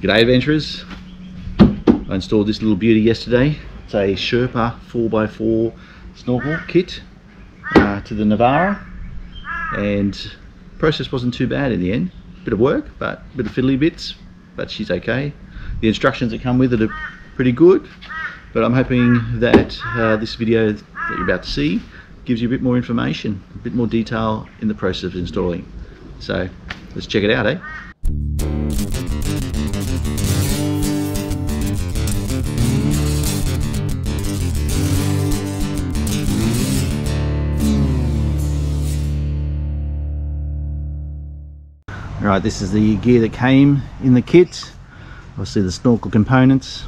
G'day adventurers, I installed this little beauty yesterday. It's a Sherpa 4x4 snorkel kit to the Navara, and the process wasn't too bad in the end. Bit of work, but a bit of fiddly bits, but she's okay. The instructions that come with it are pretty good, but I'm hoping that this video that you're about to see gives you a bit more information, a bit more detail in the process of installing. So let's check it out, eh? Right, this is the gear that came in the kit. Obviously the snorkel components,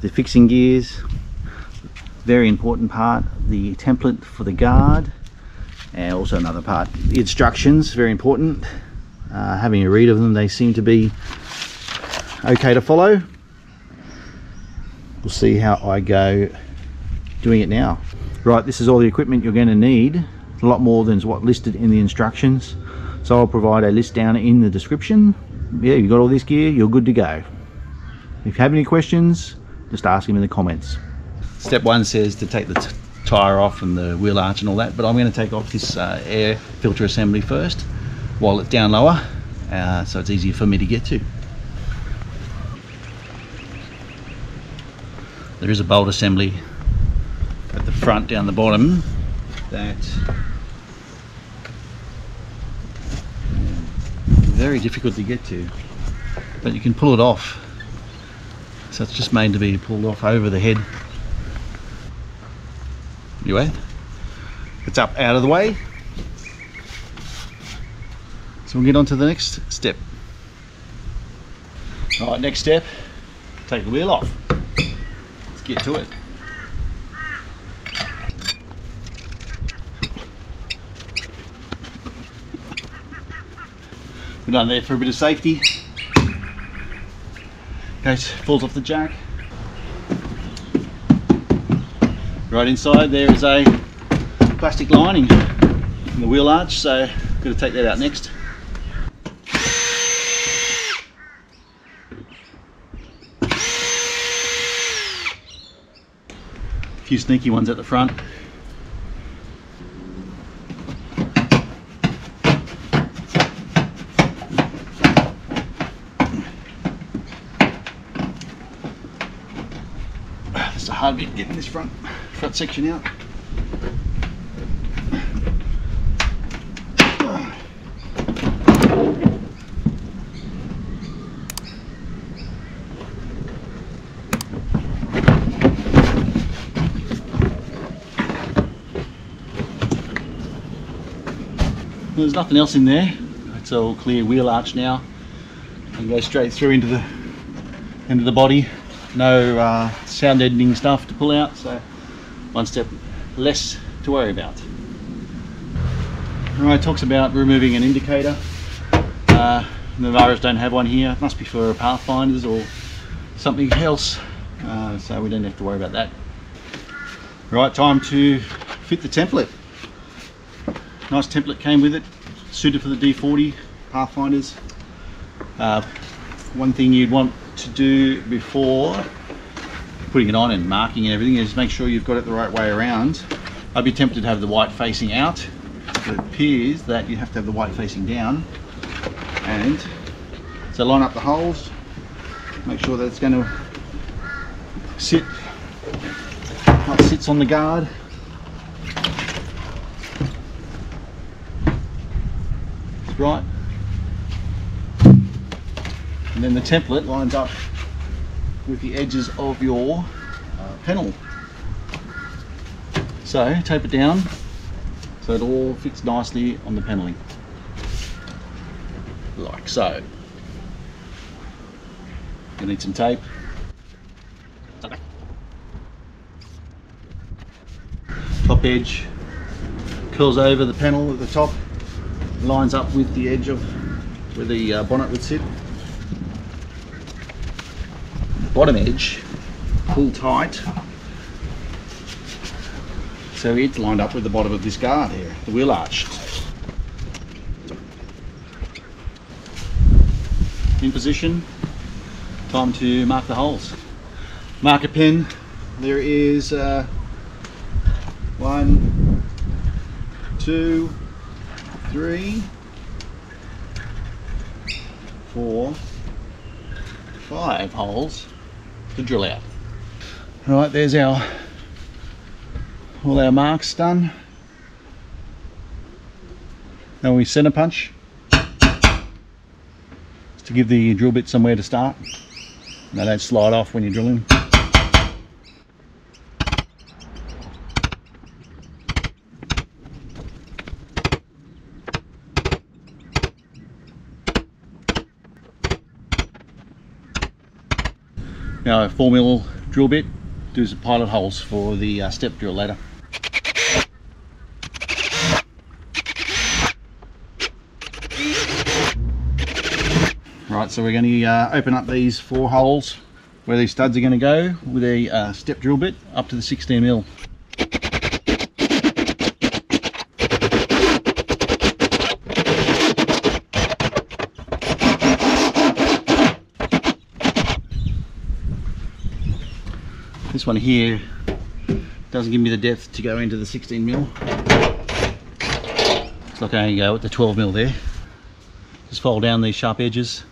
the fixing gears, very important part, the template for the guard, and also another part, the instructions, very important. Having a read of them, they seem to be okay to follow. We'll see how I go doing it now. Right, this is all the equipment you're going to need. A lot more than what's listed in the instructions. So I'll provide a list down in the description. Yeah, you've got all this gear, you're good to go. If you have any questions, just ask them in the comments. Step one says to take the tyre off and the wheel arch and all that, but I'm going to take off this air filter assembly first while it's down lower, so it's easier for me to get to. There is a bolt assembly at the front down the bottom that very difficult to get to, but you can pull it off. So it's just made to be pulled off over the head. Anyway, it's up out of the way, so we'll get on to the next step. All right, next step, take the wheel off. Let's get to it. We're done there for a bit of safety. Okay, falls off the jack. Right inside there is a plastic lining in the wheel arch, so I've got to take that out next. A few sneaky ones at the front. It's a hard bit getting this front section out. There's nothing else in there. It's all clear wheel arch now. And go straight through into the end of the body. No sound deadening stuff to pull out, so one step less to worry about. Alright, talks about removing an indicator. Navaras don't have one here. It must be for Pathfinders or something else, so we don't have to worry about that. Right, time to fit the template. Nice template came with it, suited for the D40 Pathfinders. One thing you'd want to do before putting it on and marking and everything is make sure you've got it the right way around. I'd be tempted to have the white facing out, but it appears that you have to have the white facing down. And so line up the holes, make sure that it's going to sit like it sits on the guard. It's right. And then the template lines up with the edges of your panel. So tape it down so it all fits nicely on the paneling, like so. You'll need some tape. Top edge curls over the panel at the top, lines up with the edge of where the bonnet would sit. Bottom edge pull tight so it's lined up with the bottom of this guard here, the wheel arch. In position, Time to mark the holes. Marker pen. There is 1, 2, 3, 4, 5 holes to drill out. Right, there's all our marks done. Now we center punch just to give the drill bit somewhere to start. They don't slide off when you're drilling. Now a 4mm drill bit does the pilot holes for the step drill later. Right, so we're going to open up these 4 holes where these studs are going to go with a step drill bit up to the 16mm. This one here doesn't give me the depth to go into the 16mm. Looks like I can go with the 12mm there. Just fold down these sharp edges.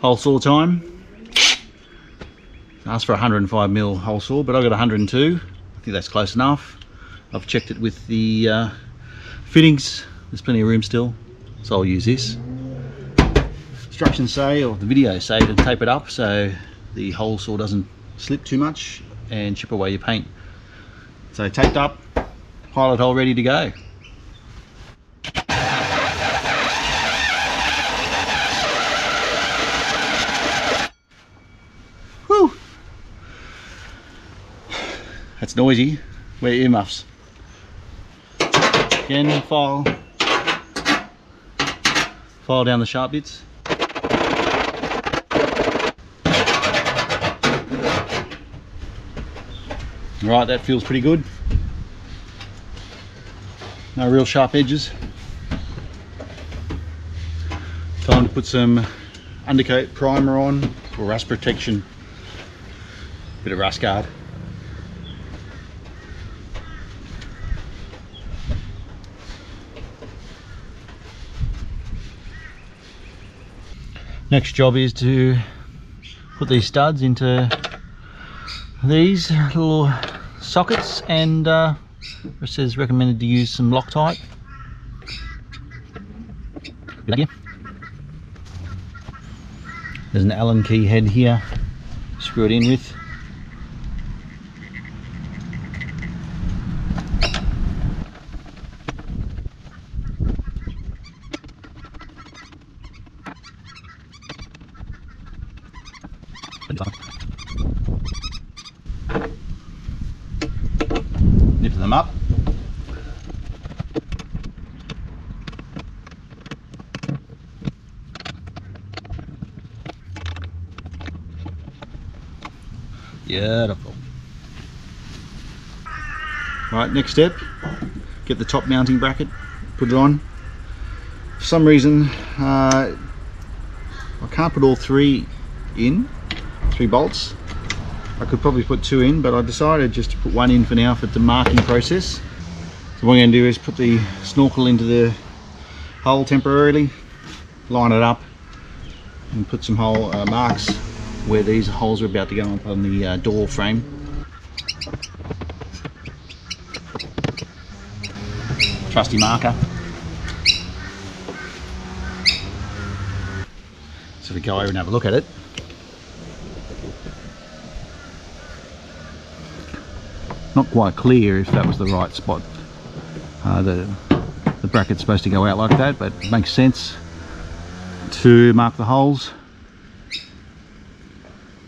Hole saw time. Asked for 105mm hole saw, but I got 102. I think that's close enough. I've checked it with the fittings. There's plenty of room still, so I'll use this. Instructions say, or the videos say, to tape it up so the hole saw doesn't slip too much and chip away your paint. So taped up, pilot hole ready to go. Whew! That's noisy. Wear earmuffs. Again, file down the sharp bits. Right, that feels pretty good. No real sharp edges. Time to put some undercoat primer on for rust protection. Bit of Rustguard. Next job is to put these studs into these little sockets, and it says recommended to use some Loctite. Good idea. There's an Allen key head here, screw it in with. Nip them up. Beautiful. Right, next step, get the top mounting bracket, put it on. For some reason I can't put all 3 in, 3 bolts. I could probably put 2 in, but I decided just to put 1 in for now for the marking process. So what I'm going to do is put the snorkel into the hole temporarily, line it up, and put some hole marks where these holes are about to go on the door frame. Trusty marker. So we go over and have a look at it. Not quite clear if that was the right spot. The bracket's supposed to go out like that, but it makes sense to mark the holes.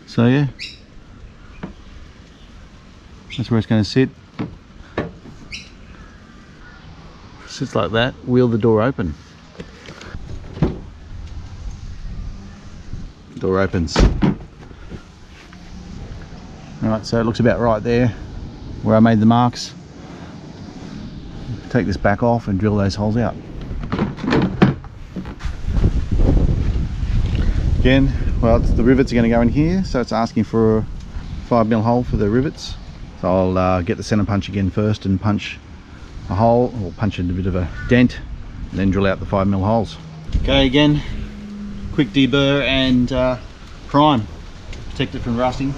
So yeah, that's where it's going to sit. Sits like that, wheel the door open. door opens. Alright, so it looks about right there where I made the marks. Take this back off and drill those holes out. Again, well, the rivets are going to go in here, so it's asking for a 5mm hole for the rivets. So I'll get the center punch again first and punch a hole, or punch in a bit of a dent, and then drill out the 5mm holes. Okay, again, quick deburr and prime, protect it from rusting.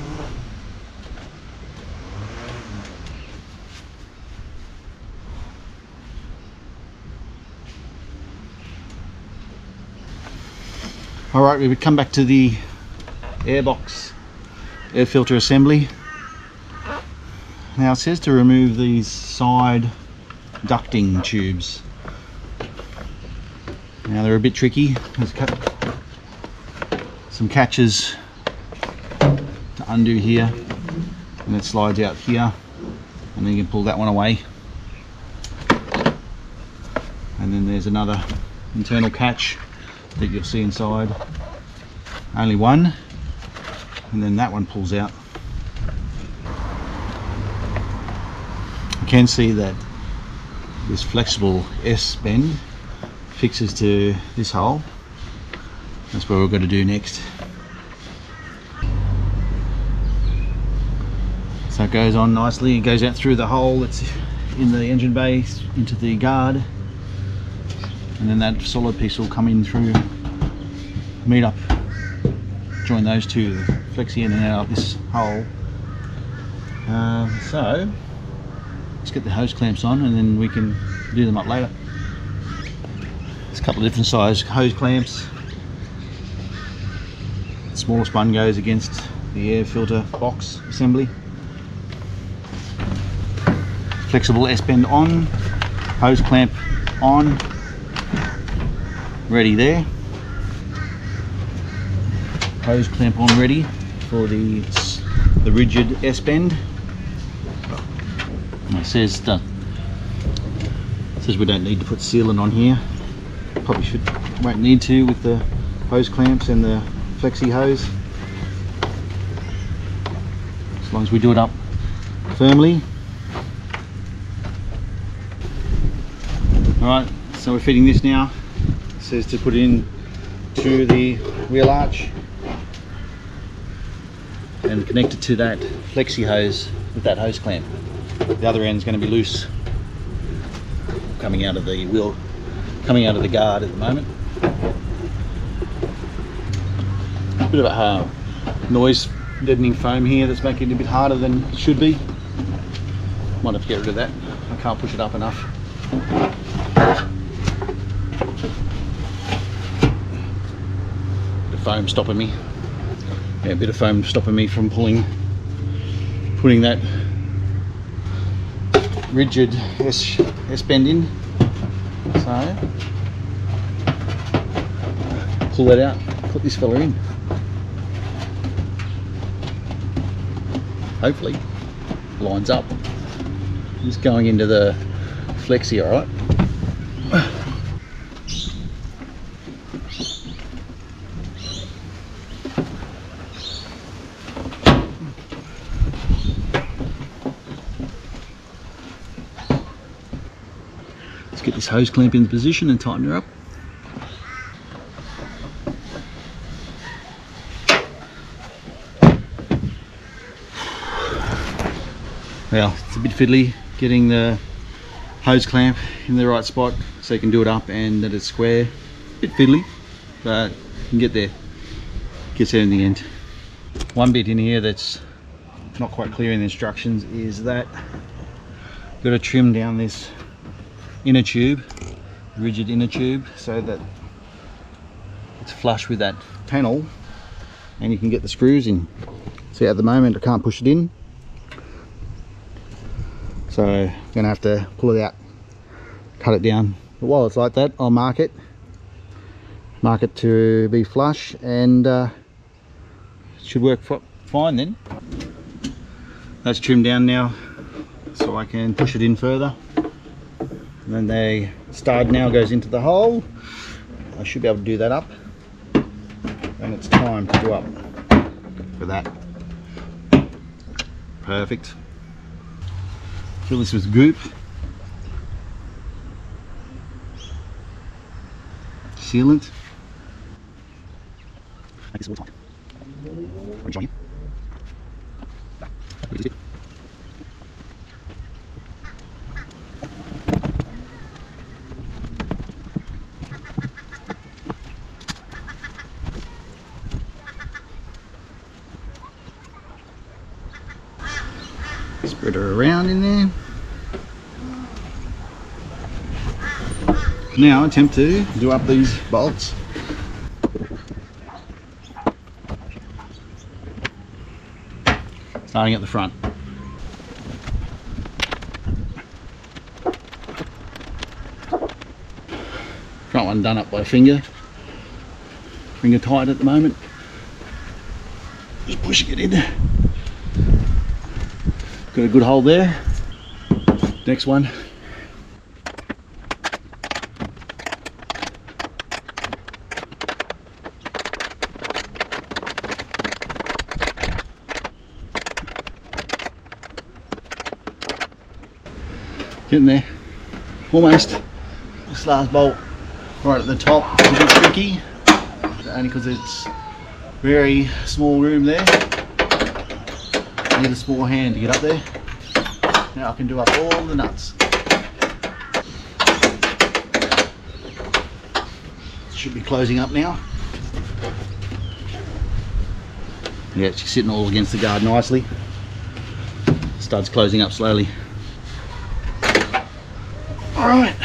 Alright, we would come back to the airbox air filter assembly. Now it says to remove these side ducting tubes. Now they're a bit tricky. There's some catches to undo here, and it slides out here, and then you can pull that one away. And then there's another internal catch that you'll see inside. Only one, and then that one pulls out. You can see that this flexible S bend fixes to this hole. That's what we're going to do next. So it goes on nicely, it goes out through the hole that's in the engine bay into the guard, and then that solid piece will come in through, meet up, join those two, the flexi in and out of this hole. So let's get the hose clamps on and then we can do them up later. There's a couple of different size hose clamps. The smallest one goes against the air filter box assembly. Flexible S-bend on, hose clamp on, ready there. Hose clamp on ready for the rigid S-bend. It says we don't need to put sealant on here. Probably won't need to with the hose clamps and the flexi hose, as long as we do it up firmly. Alright, so we're fitting this now. It says to put it in to the wheel arch and connect it to that flexi hose with that hose clamp. The other end is going to be loose, coming out of the wheel, coming out of the guard at the moment. Bit of a noise deadening foam here that's making it a bit harder than it should be. Might have to get rid of that. I can't push it up enough. Bit of foam stopping me. Yeah, a bit of foam stopping me from putting that rigid S-bend in. So pull that out, put this fella in. Hopefully lines up. Just going into the flexi, all right. Let's get this hose clamp in position and tighten her up. Well, it's a bit fiddly getting the hose clamp in the right spot so you can do it up and that it's square. A bit fiddly, but you can get there. Gets there in the end. One bit in here that's not quite clear in the instructions is that you've got to trim down this inner tube, rigid inner tube, so that it's flush with that panel and you can get the screws in. See, at the moment I can't push it in, so I'm going to have to pull it out, cut it down. But while it's like that, I'll mark it to be flush, and it should work fine then. That's trimmed down now, so I can push it in further. And then the stud now goes into the hole. I should be able to do that up. and it's time to go up for that. Perfect. Fill this with goop. Sealant. Make this all tight. I'll join you. Spread her around in there. Now attempt to do up these bolts. Starting at the front. Front one done up by finger tight at the moment. Just pushing it in. Got a good hold there. Next one. Getting there. Almost. This last bolt right at the top is a bit tricky, only because it's very small room there. Need a small hand to get up there. Now I can do up all the nuts. Should be closing up now. Yeah, it's sitting all against the guard nicely. Studs closing up slowly. Alright,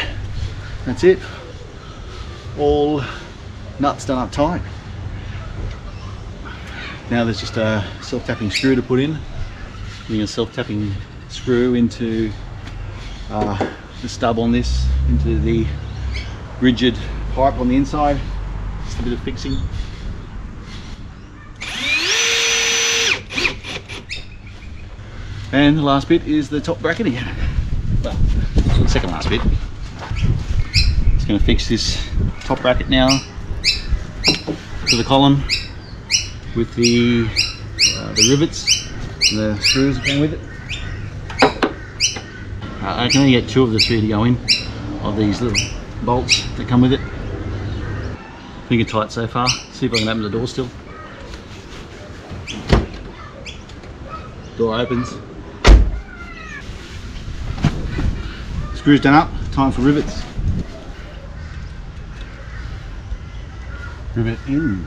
that's it. All nuts done up tight. Now there's just a self-tapping screw to put in. Putting a self-tapping screw into the stub on this, into the rigid pipe on the inside. Just a bit of fixing. And the last bit is the top bracketing. Well, the second last bit. Just going to fix this top bracket now to the column with the rivets and the screws that came with it. I can only get 2 of the 3 to go in, of these little bolts that come with it. Finger tight so far. See if I can open the door still. Door opens. Screws done up, time for rivets. Rivet in.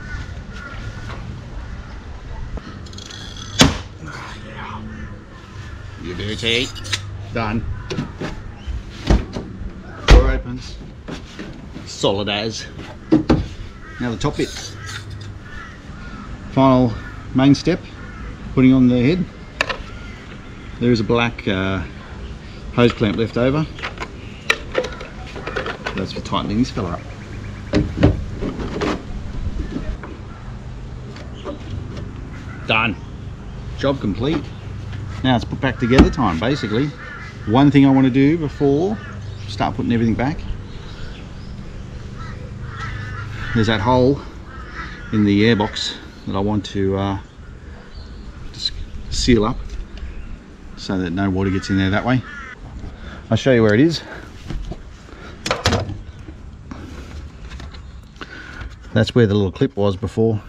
You beauty. Done. Door opens. Solid as. Now the top bit. Final main step, putting on the head. There is a black hose clamp left over. That's for tightening this fella up. Done. Job complete. Now it's put back together time, basically. One thing I want to do before I start putting everything back. There's that hole in the airbox that I want to just seal up so that no water gets in there that way. I'll show you where it is. That's where the little clip was before.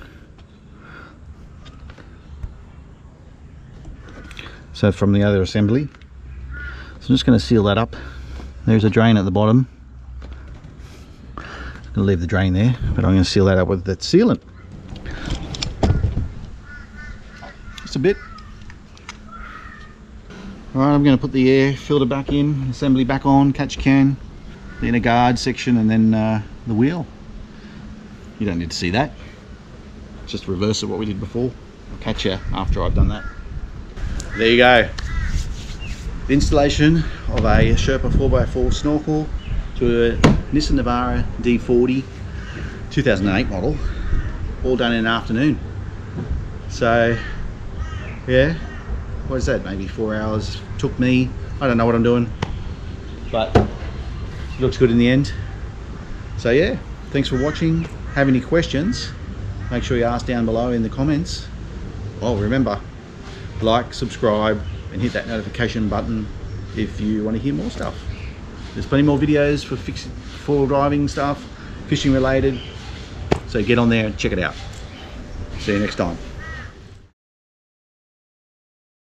So from the other assembly. So I'm just going to seal that up. There's a drain at the bottom. I'm going to leave the drain there, but I'm going to seal that up with that sealant. Just a bit. Alright, I'm going to put the air filter back in, assembly back on, catch can, the inner guard section, and then the wheel. You don't need to see that. Just reverse of what we did before. I'll catch you after I've done that. There you go. The installation of a Sherpa 4x4 snorkel to a Nissan Navara D40 2008 model, all done in an afternoon. So yeah, what is that, maybe 4 hours took me. I don't know what I'm doing, but it looks good in the end. So yeah, thanks for watching. Have any questions, make sure you ask down below in the comments. Oh, remember, like, subscribe, and hit that notification button if you want to hear more stuff. There's plenty more videos for four-wheel driving stuff, fishing related, so get on there and check it out. See you next time.